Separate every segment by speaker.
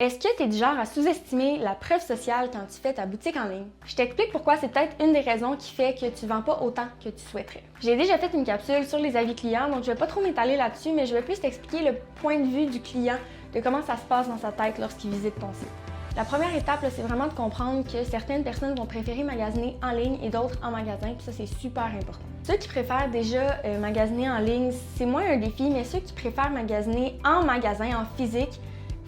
Speaker 1: Est-ce que tu es du genre à sous-estimer la preuve sociale quand tu fais ta boutique en ligne? Je t'explique pourquoi c'est peut-être une des raisons qui fait que tu ne vends pas autant que tu souhaiterais. J'ai déjà fait une capsule sur les avis clients, donc je ne vais pas trop m'étaler là-dessus, mais je vais plus t'expliquer le point de vue du client, de comment ça se passe dans sa tête lorsqu'il visite ton site. La première étape, c'est vraiment de comprendre que certaines personnes vont préférer magasiner en ligne et d'autres en magasin, puis ça, c'est super important. Ceux qui préfèrent déjà magasiner en ligne, c'est moins un défi, mais ceux qui préfèrent magasiner en magasin, en physique,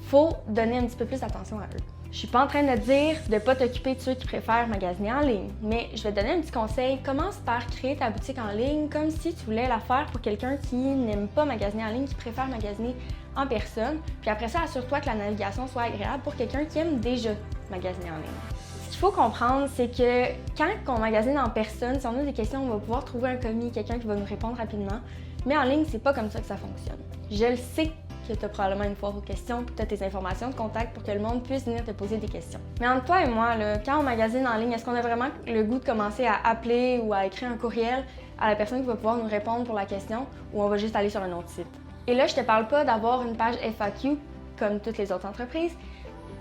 Speaker 1: faut donner un petit peu plus d'attention à eux. Je suis pas en train de te dire de pas t'occuper de ceux qui préfèrent magasiner en ligne, mais je vais te donner un petit conseil. Commence par créer ta boutique en ligne comme si tu voulais la faire pour quelqu'un qui n'aime pas magasiner en ligne, qui préfère magasiner en personne. Puis après ça, assure-toi que la navigation soit agréable pour quelqu'un qui aime déjà magasiner en ligne. Ce qu'il faut comprendre, c'est que quand on magasine en personne, si on a des questions, on va pouvoir trouver un commis, quelqu'un qui va nous répondre rapidement. Mais en ligne, c'est pas comme ça que ça fonctionne. Je le sais que tu as probablement une foire aux questions, puis tu as tes informations de contact pour que le monde puisse venir te poser des questions. Mais entre toi et moi, là, quand on magasine en ligne, est-ce qu'on a vraiment le goût de commencer à appeler ou à écrire un courriel à la personne qui va pouvoir nous répondre pour la question, ou on va juste aller sur un autre site? Et là, je te parle pas d'avoir une page FAQ comme toutes les autres entreprises,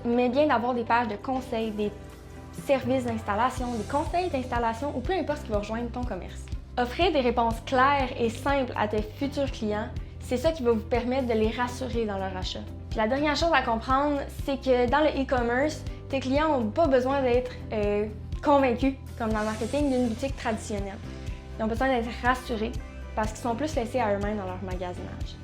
Speaker 1: mais bien d'avoir des pages de conseils, des services d'installation, des conseils d'installation ou peu importe ce qui va rejoindre ton commerce. Offrir des réponses claires et simples à tes futurs clients, c'est ça qui va vous permettre de les rassurer dans leur achat. Puis la dernière chose à comprendre, c'est que dans le e-commerce, tes clients n'ont pas besoin d'être convaincus, comme dans le marketing d'une boutique traditionnelle. Ils ont besoin d'être rassurés parce qu'ils sont plus laissés à eux-mêmes dans leur magasinage.